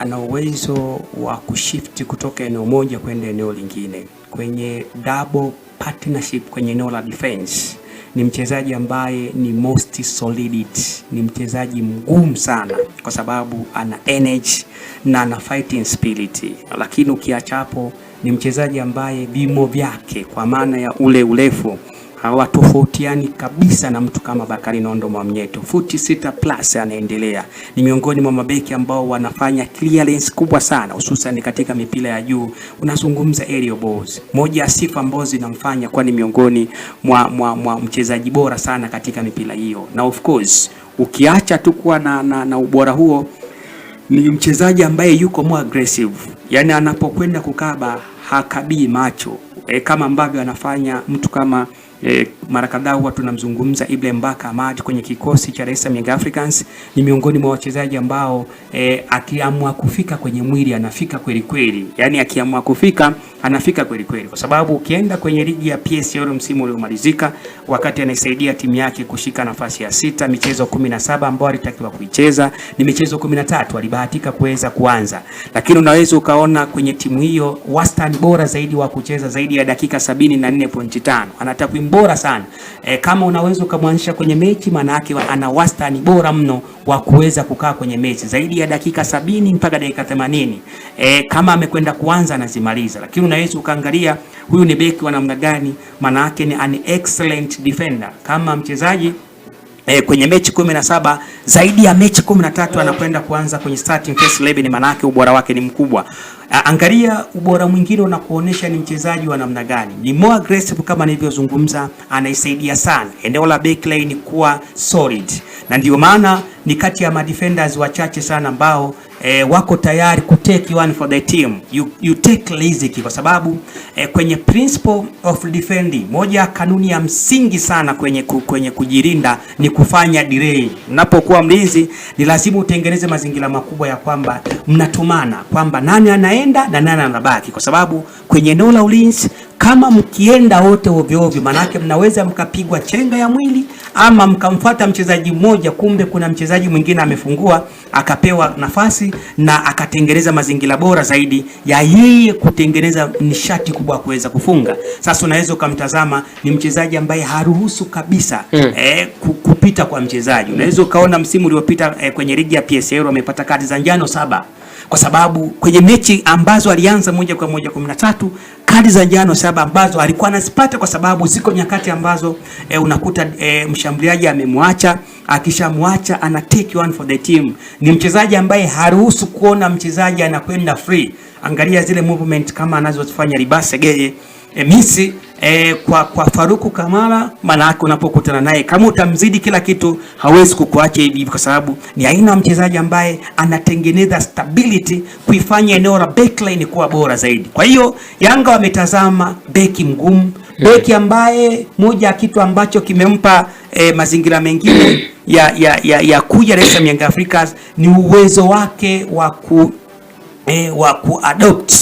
ana uwezo wa kushift kutoka eneo moja kwenda eneo lingine kwenye double partnership kwenye eneo la defense. Ni mchezaji ambaye ni most solidity, ni mchezaji mgumu sana kwa sababu ana energy na ana fighting spirit. Lakini ukiacha hapo, ni mchezaji ambaye vimo vyake kwa maana ya ule urefu hawatofautiani kabisa na mtu kama Bakari Nondo Mwamnyeto. Futi 6 plus anaendelea. Ni miongoni mwa mabeki ambao wanafanya clearance kubwa sana, hususan katika mipira ya juu. Unazungumza aerial balls. Moja ya sifa ambazo zinamfanya kwa ni miongoni mwa mchezaji bora sana katika mipira hiyo. Na of course, ukiacha tu kuwa na ubora huo, ni mchezaji ambaye yuko more aggressive. Yaani anapokwenda kukaba hakabii macho. Kama ambavyo anafanya mtu kama mara kadhaa huwa tunamzungumza Ibrahim Baka Ahmad kwenye kikosi cha Dar es Salaam Young Africans. Ni miongoni mwa wachezaji ambao akiamua kufika kwenye mwili anafika kweli kweli. Yaani akiamua kufika anafika kweli kweli, kwa sababu ukienda kwenye ligi ya PSL msimu uliomalizika, wakati anaisaidia timu yake kushika nafasi ya 6, michezo 17 ambayo alitakiwa kuicheza ni michezo 13 alibahatika kuweza kuanza. Lakini unaweza ukaona kwenye timu hiyo wastani bora zaidi wa kucheza zaidi ya dakika 74.5. Ana takwimu bora sana. Kama unaweza ukamwanisha kwenye mechi, maana yake ana wastani bora mno wa kuweza kukaa kwenye mechi zaidi ya dakika 70 mpaka dakika 80. Kama amekwenda kuanza anazimaliza. Lakini unaweza ukaangalia huyu ni beki wa namna gani, maana yake ni an excellent defender. Kama mchezaji kwenye mechi 17 zaidi ya mechi 13 anakwenda kuanza kwenye starting first 11, maana yake ubora wake ni mkubwa. Angalia ubora mwingine unakuonesha ni mchezaji wa namna gani. Ni more aggressive kama nilivyozungumza, anaisaidia sana eneo la backline kuwa solid. Na ndio maana ni kati ya madefenders wachache sana ambao wako tayari ku take one for the team. You take risk, kwa sababu kwenye principle of defending, moja kanuni ya msingi sana kwenye kujirinda ni kufanya delay. Unapokuwa mlinzi ni lazima utengeneze mazingira makubwa ya kwamba mnatumana kwamba nani anaenda na nani anabaki, kwa sababu kwenye eneo la ulinzi kama mkienda wote ovyo ovyo, manake mnaweza mkapigwa chenga ya mwili ama mkamfuata mchezaji mmoja, kumbe kuna mchezaji mwingine amefungua akapewa nafasi na akatengeneza mazingira bora zaidi ya yeye kutengeneza nishati kubwa kuweza kufunga. Sasa unaweza ukamtazama ni mchezaji ambaye haruhusu kabisa kupita kwa mchezaji. Unaweza ukaona msimu uliopita kwenye ligi ya PSL amepata kadi za njano 7. Kwa sababu kwenye mechi ambazo alianza moja kwa moja 13, kadi za njano 7 ambazo alikuwa anazipata, kwa sababu ziko nyakati ambazo unakuta mshambuliaji amemwacha, akishamwacha ana take one for the team. Ni mchezaji ambaye haruhusu kuona mchezaji anakwenda free. Angalia zile movement kama anazofanya Libase Geye Misi kwa Faruku Kamara, maana yake unapokutana naye kama utamzidi kila kitu hawezi kukuacha hivi, kwa sababu ni aina ya mchezaji ambaye anatengeneza stability kuifanya eneo la backline kuwa bora zaidi. Kwa hiyo Yanga wametazama beki mgumu, beki ambaye moja ya kitu ambacho kimempa mazingira mengine ya kuja Dar es Salaam Young Africans ni uwezo wake wa kuadopt,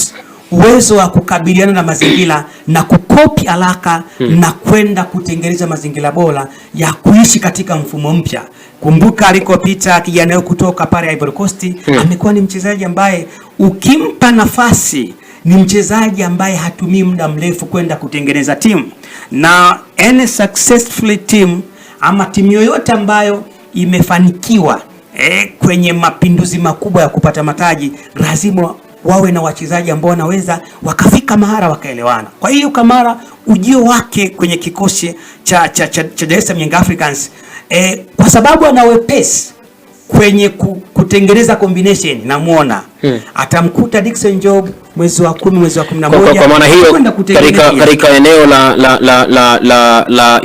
uwezo wa kukabiliana na mazingira na kukopi haraka na kwenda kutengeneza mazingira bora ya kuishi katika mfumo mpya. Kumbuka alikopita kijana kutoka pale Ivory Coast, amekuwa ni mchezaji ambaye ukimpa nafasi ni mchezaji ambaye hatumii muda mrefu kwenda kutengeneza timu. Na any successful team ama timu yoyote ambayo imefanikiwa kwenye mapinduzi makubwa ya kupata mataji, lazima wawe na wachezaji ambao wanaweza wakafika mahara wakaelewana. Kwa hiyo Kamara ujio wake kwenye kikosi cha Dar es Salaam Young Africans kwa sababu ana wepesi kwenye kutengeneza combination, namuona atamkuta Dickson Job mwezi wa 10 mwezi wa 11. Kwa maana hiyo katika eneo la